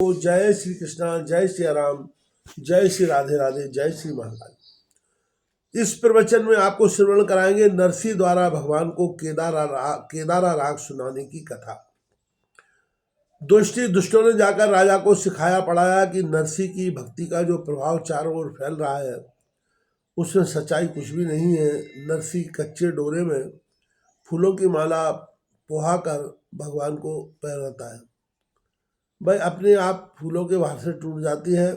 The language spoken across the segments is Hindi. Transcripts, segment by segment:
तो जय श्री कृष्णा, जय श्री राम, जय श्री राधे राधे, जय श्री महाकाल। इस प्रवचन में आपको श्रवण कराएंगे नरसिंह द्वारा भगवान को केदारा राग सुनाने की कथा। दुष्टों ने जाकर राजा को सिखाया पढ़ाया कि नरसिंह की भक्ति का जो प्रभाव चारों ओर फैल रहा है उसमें सच्चाई कुछ भी नहीं है। नरसिंह कच्चे डोरे में फूलों की माला पोहाकर भगवान को पहनाता है। भाई अपने आप फूलों के बाहर से टूट जाती है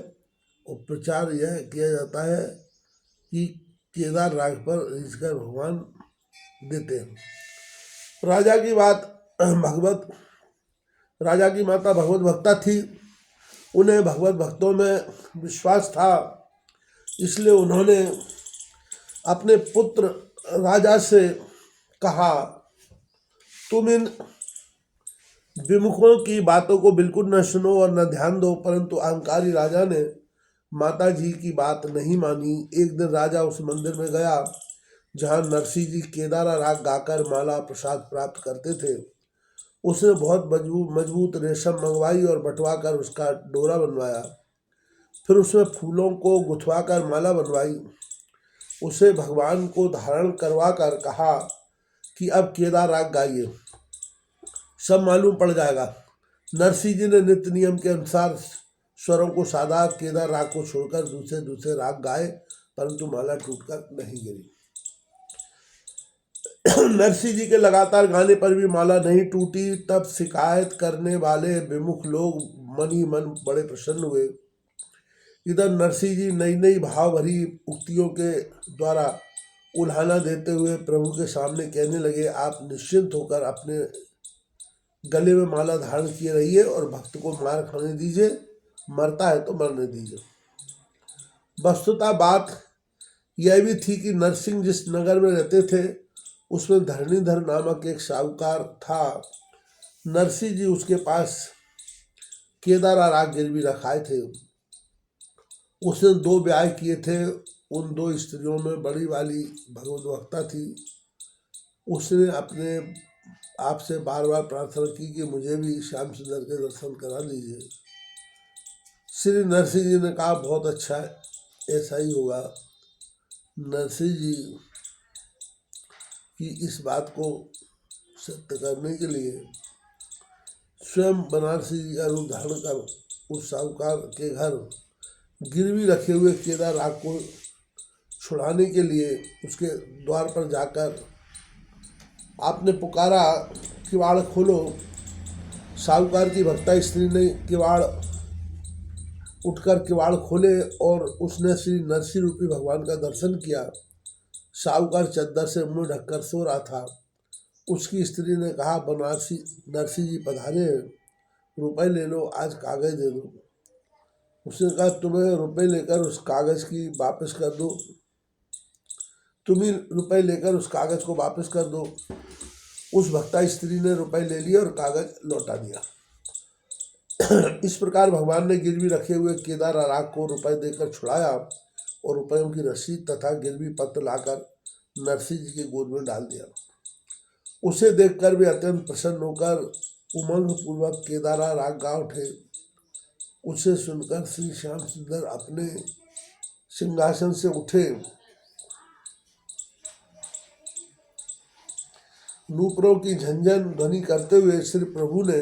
और प्रचार यह किया जाता है कि केदार राग पर रीझकर भगवान देते हैं। राजा की माता भगवत भक्ता थी। उन्हें भगवत भक्तों में विश्वास था, इसलिए उन्होंने अपने पुत्र राजा से कहा, तुम इन विमुखों की बातों को बिल्कुल न सुनो और न ध्यान दो। परंतु अहंकारी राजा ने माता जी की बात नहीं मानी। एक दिन राजा उस मंदिर में गया जहाँ नरसिंह जी केदारा राग गाकर माला प्रसाद प्राप्त करते थे। उसने बहुत मजबूत रेशम मंगवाई और बंटवा कर उसका डोरा बनवाया। फिर उसमें फूलों को गुथवा कर माला बनवाई। उसे भगवान को धारण करवा कर कहा कि अब केदार राग गाइए, सब मालूम पड़ जाएगा। नरसिंह जी ने नित्य नियम के अनुसार स्वरों को साधा। केदार राग को छोड़कर दूसरे राग गाए, परंतु माला टूटकर नहीं गिरी। नरसिंह जी के लगातार गाने पर भी माला नहीं टूटी। तब शिकायत करने वाले विमुख लोग मन ही मन बड़े प्रसन्न हुए। इधर नरसिंह जी नई नई भाव भरी उक्तियों के द्वारा उल्हाना देते हुए प्रभु के सामने कहने लगे, आप निश्चिंत होकर अपने गले में माला धारण किए रहिए और भक्त को मार खाने दीजिए, मरता है तो मरने दीजिए। वस्तुतः बात यह भी थी कि नरसिंह जिस नगर में रहते थे उसमें धरणीधर नामक एक साहूकार था। नरसिंह जी उसके पास केदारा राग गिरवी रखाए थे। उसने 2 ब्याह किए थे। उन 2 स्त्रियों में बड़ी वाली भगवत भक्ता थी। उसने अपने आपसे बार बार प्रार्थना की कि मुझे भी श्याम सुंदर के दर्शन करा दीजिए। श्री नरसिंह जी ने कहा, बहुत अच्छा है, ऐसा ही होगा। नरसिंह जी की इस बात को सत्य करने के लिए स्वयं बनारसी जी का रूप धारण कर उस साहूकार के घर गिरवी रखे हुए केदार राग को छुड़ाने के लिए उसके द्वार पर जाकर आपने पुकारा, किवाड़ खोलो। साहूकार की भक्ता स्त्री ने उठकर किवाड़ खोले और उसने श्री नरसिंह रूपी भगवान का दर्शन किया। साहूकार चद्दर से मुंह ढककर सो रहा था। उसकी स्त्री ने कहा, बनारसी नरसिंह जी पधारे हैं, रुपए ले लो, आज कागज दे दो। उसने कहा, तुम्हें रुपए लेकर उस कागज की वापस कर दो, तुम ही रुपए लेकर उस कागज को वापस कर दो। उस भक्ता स्त्री ने रुपए ले लिए और कागज लौटा दिया। इस प्रकार भगवान ने गिरवी रखे हुए केदारा राग को रुपए देकर छुड़ाया और रुपयों की रसीद तथा गिरवी पत्र लाकर नरसिंह जी के गोद में डाल दिया। उसे देखकर वे अत्यंत प्रसन्न होकर उमंग पूर्वक केदारा राग गा उठे। उसे सुनकर श्री श्याम सुंदर अपने सिंहासन से उठे। नूपुरों की झंझन ध्वनि करते हुए श्री प्रभु ने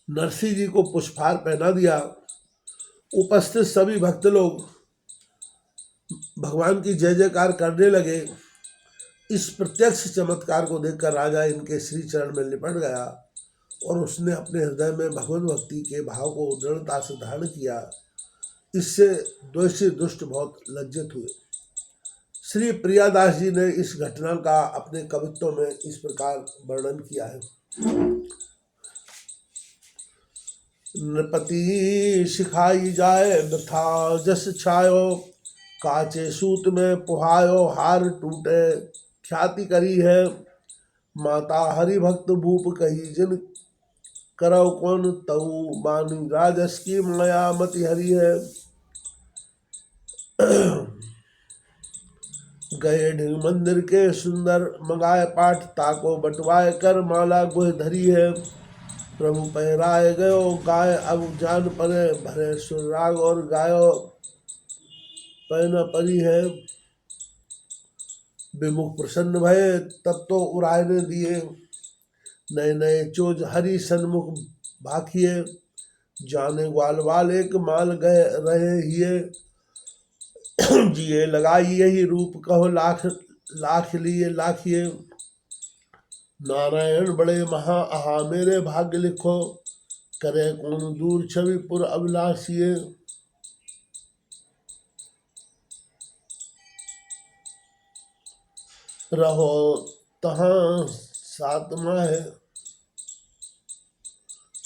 नरसिंह जी को पुष्पहार पहना दिया। उपस्थित सभी भक्त लोग भगवान की जय जयकार करने लगे। इस प्रत्यक्ष चमत्कार को देखकर राजा इनके श्री चरण में लिपट गया और उसने अपने हृदय में भगवत भक्ति के भाव को दृढ़ता से धारण किया। इससे द्वेषी दुष्ट बहुत लज्जित हुए। श्री प्रियादास जी ने इस घटना का अपने कवित्तों में इस प्रकार वर्णन किया है। नृपति सिखाई जाए वृथा जस छायो, काचे सूत में पुहायो हार टूटे, ख्याति करी है माता हरि भक्त भूप कही जिन करौ कौन तऊ, मानी राजस की माया मति हरि है। गए ढिंग मंदिर के सुंदर मंगाए पाठ, ताको बटवाए कर माला गुह धरी है। प्रभु पहराए गयो गाय अब जान परे, भरे सुराग और गायो पैना परी है। विमुख प्रसन्न भये तब तो उड़ाने दिए, नए नए चोज हरि सन्मुख भाखिए। जाने ग्वाल वाले के माल गए रहे हिये, जिए लगाई यही रूप कहो लाख लाख लिए लाखिए। नारायण बड़े महा आहा मेरे भाग्य लिखो, करे कौन दूर छवि पुर अभिलाषिए। रहो तहाँ सात माह,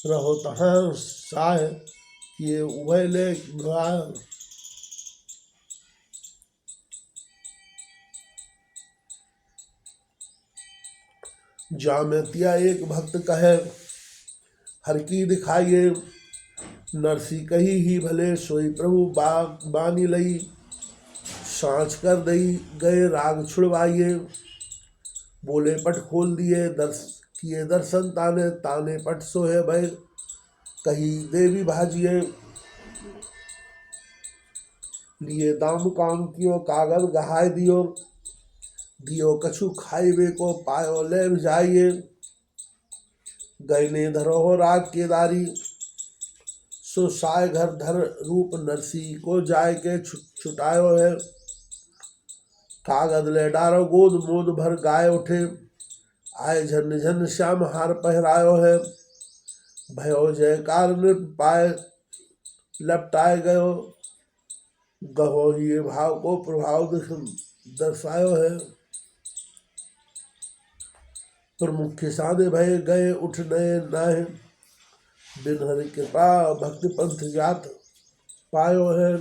रहो तहाँ साह किए उभय ले गाय। जामतिया एक भक्त कहे हर की दिखाइए, नरसी कही ही भले सोई प्रभु बानी लई। सांच कर दई गए राग छुड़वाइए, बोले पट खोल दिए किए दर्शन ताने, ताने पट सोहे भय कही देवी भाजिए। लिए दाम काम कियो कागज गहाय दियो, दियो कछु खाइबे को पायो ले जाइए। गयने धरो हो राग केदारी, सो साय घर धर रूप नरसी को जाय के छुटायो है। कागज ले डारो गोद मोद भर गाय उठे, आय झन झन श्याम हार पहरायो है। भयो जयकार नृप पाए लपटाए गयो, गहो ही भाव को प्रभाव दर्शायो है। प्रमुख साधे भय गए उठ नए नाहे, बिन हरि कृपा भक्ति पंथ जात पायो है।